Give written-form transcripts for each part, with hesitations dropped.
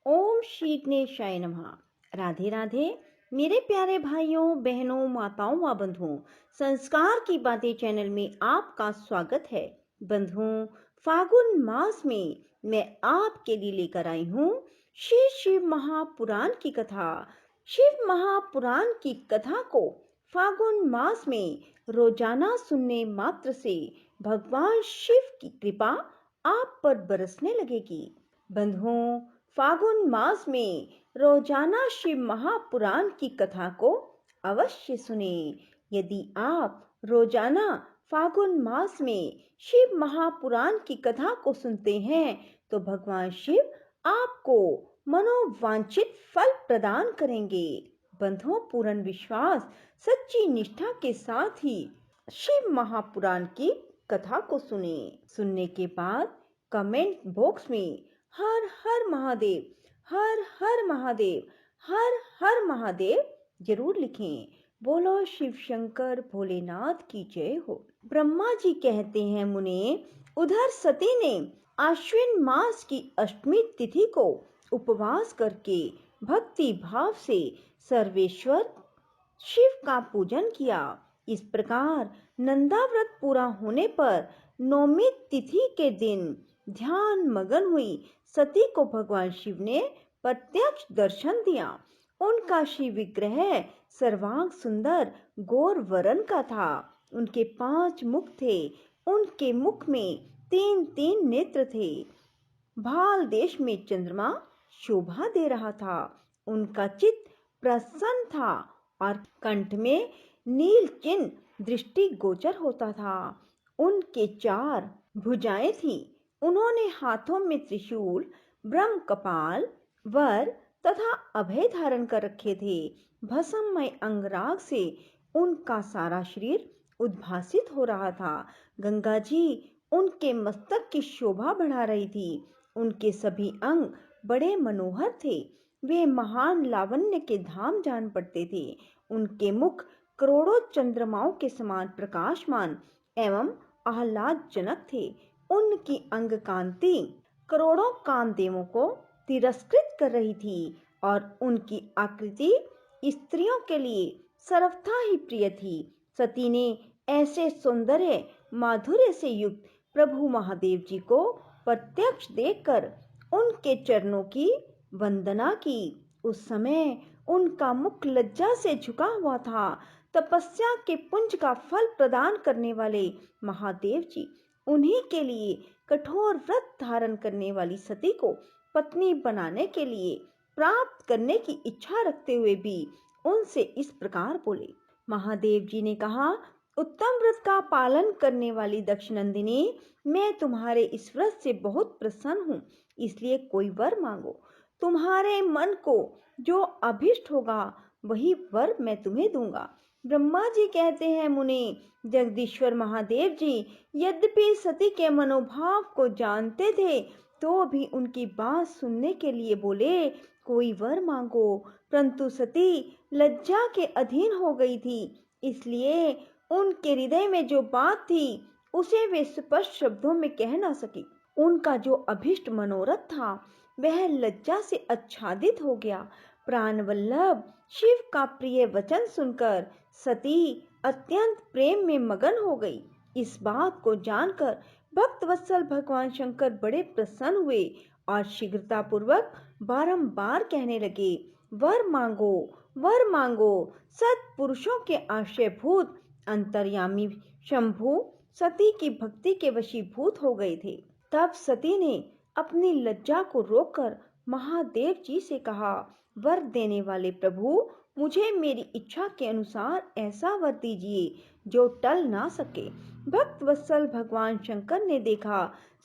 ओम श्री गणेशाय नमः। राधे राधे मेरे प्यारे भाइयों बहनों माताओं व बंधुओं, संस्कार की बातें चैनल में आपका स्वागत है। बंधुओं, फागुन मास में मैं आपके लिए लेकर आई हूँ श्री शिव महापुराण की कथा। शिव महापुराण की कथा को फागुन मास में रोजाना सुनने मात्र से भगवान शिव की कृपा आप पर बरसने लगेगी। बंधुओं, फागुन मास में रोजाना शिव महापुराण की कथा को अवश्य सुने। यदि आप रोजाना फागुन मास में शिव महापुराण की कथा को सुनते हैं तो भगवान शिव आपको मनोवांछित फल प्रदान करेंगे। बंधुओं, पूर्ण विश्वास सच्ची निष्ठा के साथ ही शिव महापुराण की कथा को सुने। सुनने के बाद कमेंट बॉक्स में हर हर महादेव, हर हर महादेव, हर हर महादेव जरूर लिखें। बोलो शिव शंकर भोलेनाथ की जय हो। ब्रह्मा जी कहते हैं, मुने, उधर सती ने आश्विन मास की अष्टमी तिथि को उपवास करके भक्ति भाव से सर्वेश्वर शिव का पूजन किया। इस प्रकार नंदा व्रत पूरा होने पर नौमी तिथि के दिन ध्यान मगन हुई सती को भगवान शिव ने प्रत्यक्ष दर्शन दिया। उनका शिव विग्रह सर्वांग सुंदर गौर वरण का था। उनके 5 मुख थे। उनके मुख में 3-3 नेत्र थे। भाल देश में चंद्रमा शोभा दे रहा था। उनका चित्त प्रसन्न था और कंठ में नील चिन्ह दृष्टि गोचर होता था। उनके 4 भुजाएं थी। उन्होंने हाथों में त्रिशूल, ब्रह्म कपाल, वर तथा अभय धारण कर रखे थे। भस्ममय अंगराग से उनका सारा शरीर उद्भासित हो रहा था। गंगा जी उनके मस्तक की शोभा बढ़ा रही थी। उनके सभी अंग बड़े मनोहर थे। वे महान लावण्य के धाम जान पड़ते थे। उनके मुख करोड़ों चंद्रमाओं के समान प्रकाशमान एवं आह्लादजनक थे। उनकी अंग कांति करोड़ों कामदेवों को तिरस्कृत कर रही थी और उनकी आकृति स्त्रियों के लिए सर्वथा ही प्रिय थी। सती ने ऐसे सौंदर्य माधुर्य से युक्त प्रभु महादेव जी को प्रत्यक्ष देखकर उनके चरणों की वंदना की। उस समय उनका मुख लज्जा से झुका हुआ था। तपस्या के पुंज का फल प्रदान करने वाले महादेव जी उन्हीं के लिए कठोर व्रत धारण करने वाली सती को पत्नी बनाने के लिए प्राप्त करने की इच्छा रखते हुए भी उनसे इस प्रकार बोले। महादेव जी ने कहा, उत्तम व्रत का पालन करने वाली दक्षनंदिनी, मैं तुम्हारे इस व्रत से बहुत प्रसन्न हूँ, इसलिए कोई वर मांगो। तुम्हारे मन को जो अभिष्ट होगा वही वर मैं तुम्हें दूंगा। ब्रह्मा जी कहते हैं, मुनि, जगदीश्वर महादेव जी यद्यपि सती के मनोभाव को जानते थे तो भी उनकी बात सुनने के लिए बोले, कोई वर मांगो। परंतु सती लज्जा के अधीन हो गई थी, इसलिए उनके हृदय में जो बात थी उसे वे स्पष्ट शब्दों में कह ना सकी। उनका जो अभिष्ट मनोरथ था वह लज्जा से आच्छादित हो गया। प्राण वल्लभ शिव का प्रिय वचन सुनकर सती अत्यंत प्रेम में मगन हो गई। इस बात को जानकर भक्त वत्सल भगवान शंकर बड़े प्रसन्न हुए और शीघ्रता पूर्वक बारंबार कहने लगे, वर मांगो, वर मांगो। सत्पुरुषों के आश्रयभूत अंतर्यामी शंभु सती की भक्ति के वशीभूत हो गए थे। तब सती ने अपनी लज्जा को रोककर महादेव जी से कहा, वर देने वाले प्रभु, मुझे मेरी इच्छा के अनुसार ऐसा वर दीजिए जो टल ना सके। भक्त वत्सल भगवान शंकर ने देखा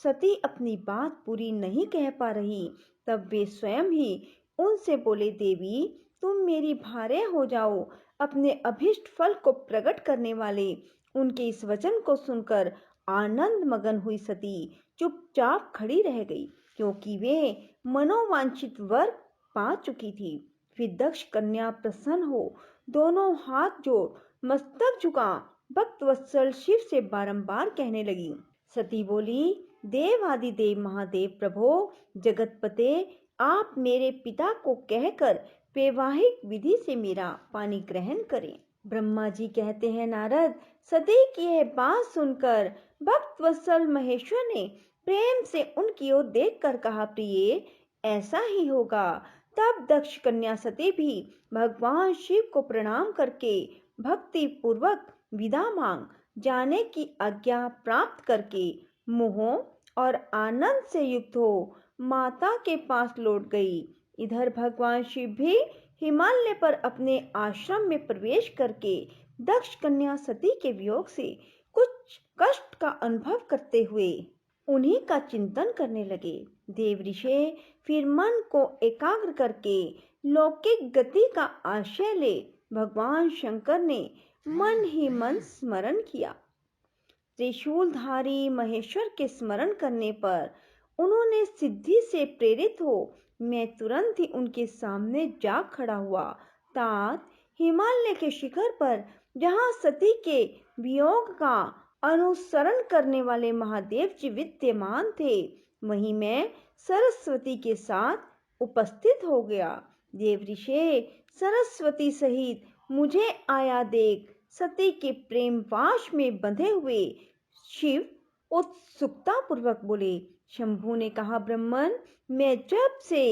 सती अपनी बात पूरी नहीं कह पा रही, तब वे स्वयं ही उनसे बोले, देवी, तुम मेरी भार्य हो जाओ। अपने अभिष्ट फल को प्रकट करने वाले उनके इस वचन को सुनकर आनंद मगन हुई सती चुपचाप खड़ी रह गई, क्योंकि वे मनोवांछित वर पा चुकी थी। फिर दक्ष कन्या प्रसन्न हो दोनों हाथ जोड़ मस्तक झुका भक्त वत्सल शिव से बारंबार कहने लगी। सती बोली, देव आदि देव महादेव प्रभो, जगतपते, आप मेरे पिता को कहकर वैवाहिक विधि से मेरा पानी ग्रहण करें। ब्रह्मा जी कहते हैं, नारद, सती की यह बात सुनकर भक्त वत्सल महेश्वर ने प्रेम से उनकी ओर देखकर कहा, प्रिय, ऐसा ही होगा। तब दक्ष कन्या सती भी भगवान शिव को प्रणाम करके भक्ति पूर्वक विदा मांग जाने की आज्ञा प्राप्त करके मोह और आनंद से युक्त हो माता के पास लौट गई। इधर भगवान शिव भी हिमालय पर अपने आश्रम में प्रवेश करके दक्ष कन्या सती के वियोग से कुछ कष्ट का अनुभव करते हुए उन्हीं का चिंतन करने लगे। देव ऋषि फिर मन को एकाग्र करके लौकिक गति का आश्रय ले भगवान शंकर ने मन ही मन स्मरण किया। त्रिशूलधारी महेश्वर के स्मरण करने पर उन्होंने सिद्धि से प्रेरित हो मैं तुरंत ही उनके सामने जा खड़ा हुआ। तात हिमालय के शिखर पर जहां सती के वियोग का अनुसरण करने वाले महादेव जी विद्यमान थे, वहीं मैं सरस्वती के साथ उपस्थित हो गया। देव ऋषि सरस्वती सहित मुझे आया देख सती के प्रेम पाश में बंधे हुए शिव उत्सुकता पूर्वक बोले। शंभु ने कहा, ब्रह्मन, मैं जब से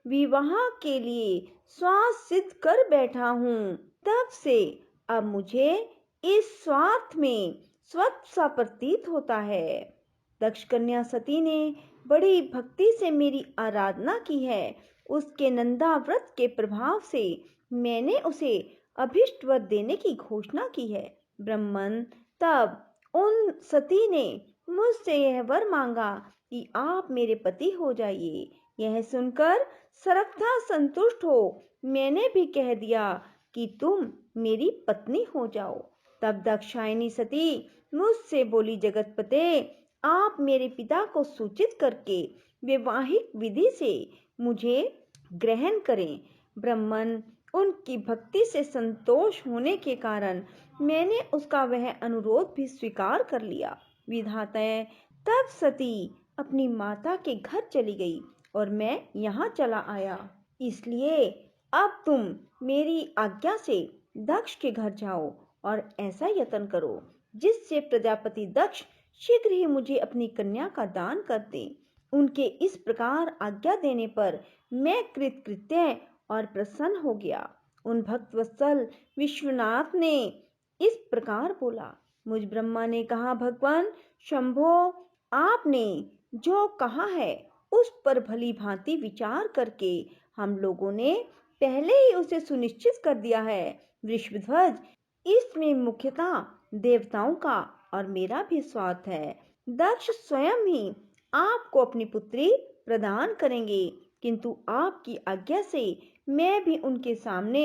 विवाह के लिए स्वार्थ सिद्ध कर बैठा हूँ, तब से अब मुझे इस स्वार्थ में स्वच्छ सा प्रतीत होता है। दक्ष कन्या सती ने बड़ी भक्ति से मेरी आराधना की है। उसके नंदा व्रत के प्रभाव से मैंने उसे अभिष्ट वर देने की घोषणा की है। ब्रह्मन, तब उन सती ने मुझसे यह वर मांगा कि आप मेरे पति हो जाइए। यह सुनकर सर्वथा संतुष्ट हो मैंने भी कह दिया कि तुम मेरी पत्नी हो जाओ। तब दाक्षायणी सती मुझसे बोली, जगतपते, आप मेरे पिता को सूचित करके वैवाहिक विधि से मुझे ग्रहण करें। ब्रह्मन, उनकी भक्ति से संतोष होने के कारण मैंने उसका वह अनुरोध भी स्वीकार कर लिया। विधाता, तब सती अपनी माता के घर चली गई और मैं यहाँ चला आया। इसलिए अब तुम मेरी आज्ञा से दक्ष के घर जाओ और ऐसा यत्न करो जिससे प्रजापति दक्ष शीघ्र ही मुझे अपनी कन्या का दान कर दे। उनके इस प्रकार आज्ञा देने पर मैं कृतकृत्य और प्रसन्न हो गया। उन भक्तवत्सल विश्वनाथ ने इस प्रकार बोला। मुझ ब्रह्मा ने कहा, भगवान शंभो, आपने जो कहा है उस पर भली भांति विचार करके हम लोगों ने पहले ही उसे सुनिश्चित कर दिया है। वृषभध्वज, इसमें मुख्यतः देवताओं का और मेरा भी स्वार्थ है। दक्ष स्वयं ही आपको अपनी पुत्री प्रदान करेंगे, किंतु आपकी आज्ञा से मैं भी उनके सामने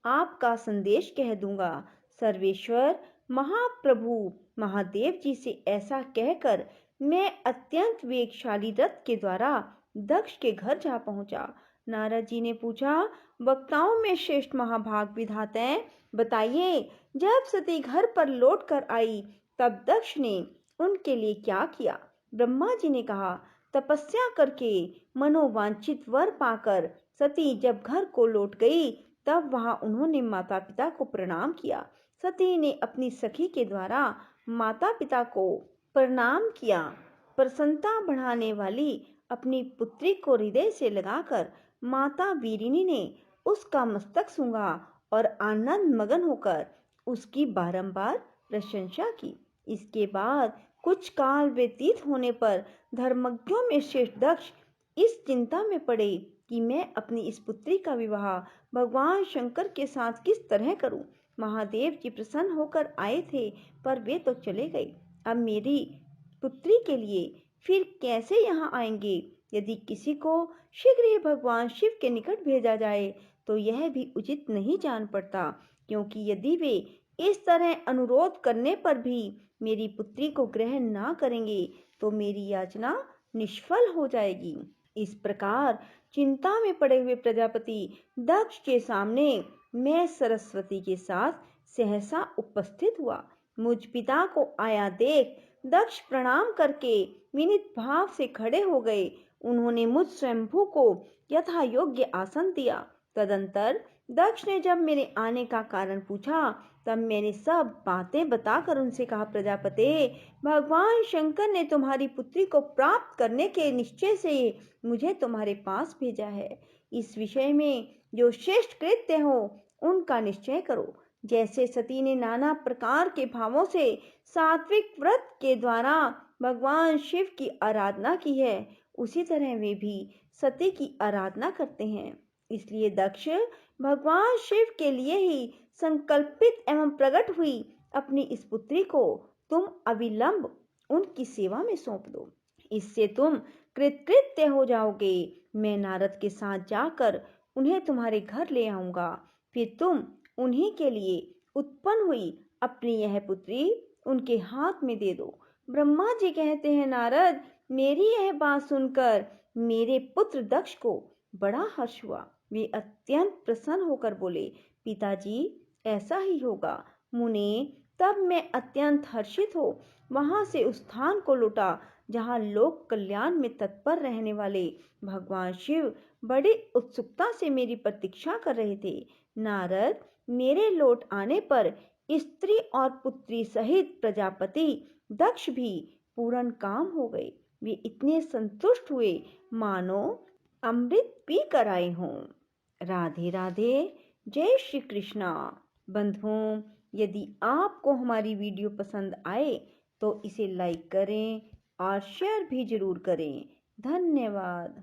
आपका संदेश कह दूंगा। सर्वेश्वर महाप्रभु महादेव जी से ऐसा कहकर मैं अत्यंत वेगशाली रथ के द्वारा दक्ष के घर जा पहुंचा। नारद जी ने पूछा, वक्ताओं में श्रेष्ठ महाभाग विधाता, बताइए, जब सती घर पर लौट कर आई तब दक्ष ने उनके लिए क्या किया? ब्रह्मा जी ने कहा, तपस्या करके मनोवांछित वर पाकर सती जब घर को लौट गई तब वहां उन्होंने माता पिता को प्रणाम किया। सती ने अपनी सखी के द्वारा माता पिता को प्रणाम किया। प्रसन्नता बढ़ाने वाली अपनी पुत्री को हृदय से लगाकर माता वीरिनी ने उसका मस्तक सूंघा और आनंद मगन होकर उसकी बारंबार प्रशंसा की। इसके बाद कुछ काल व्यतीत होने पर धर्मज्ञों में श्रेष्ठ दक्ष इस चिंता में पड़े कि मैं अपनी इस पुत्री का विवाह भगवान शंकर के साथ किस तरह करूं। महादेव जी प्रसन्न होकर आए थे पर वे तो चले गए। अब मेरी पुत्री के लिए फिर कैसे यहाँ आएंगे? यदि किसी को शीघ्र ही भगवान शिव के निकट भेजा जाए तो यह भी उचित नहीं जान पड़ता, क्योंकि यदि वे इस तरह अनुरोध करने पर भी मेरी पुत्री को ग्रहण ना करेंगे तो मेरी याचना निष्फल हो जाएगी। इस प्रकार चिंता में पड़े हुए प्रजापति दक्ष के सामने मैं सरस्वती के साथ सहसा उपस्थित हुआ। मुझ पिता को आया देख दक्ष प्रणाम करके विनीत भाव से खड़े हो गए। उन्होंने मुझ स्वयंभू को यथा योग्य आसन दिया। तदंतर दक्ष ने जब मेरे आने का कारण पूछा, तब मैंने सब बातें बताकर उनसे कहा, प्रजापते, भगवान शंकर ने तुम्हारी पुत्री को प्राप्त करने के निश्चय से मुझे तुम्हारे पास भेजा है। इस विषय में जो श्रेष्ठ कृत्य हो उनका निश्चय करो। जैसे सती ने नाना प्रकार के भावों से सात्विक व्रत के द्वारा भगवान शिव की आराधना की है, उसी तरह वे भी सती की आराधना करते हैं। इसलिए दक्ष, भगवान शिव के लिए ही संकल्पित एवं प्रकट हुई अपनी इस पुत्री को तुम अविलंब उनकी सेवा में सौंप दो। इससे तुम कृतकृत्य हो जाओगे। मैं नारद के साथ जाकर उन्हें तुम्हारे घर ले आऊंगा। फिर तुम उन्हीं के लिए उत्पन्न हुई अपनी यह पुत्री उनके हाथ में दे दो। ब्रह्मा जी कहते हैं, नारद, मेरी यह बात सुनकर मेरे पुत्र दक्ष को बड़ा हर्ष हुआ। वे अत्यंत प्रसन्न होकर बोले, पिताजी, ऐसा ही होगा। मुने, तब मैं अत्यंत हर्षित हो वहां से उस स्थान को लौटा जहां लोक कल्याण में तत्पर रहने वाले भगवान शिव बड़ी उत्सुकता से मेरी प्रतीक्षा कर रहे थे। नारद, मेरे लौट आने पर स्त्री और पुत्री सहित प्रजापति दक्ष भी पूर्ण काम हो गए। वे इतने संतुष्ट हुए मानो अमृत पी कर आए हों। राधे राधे। जय श्री कृष्णा। बंधुओं, यदि आपको हमारी वीडियो पसंद आए तो इसे लाइक करें और शेयर भी जरूर करें। धन्यवाद।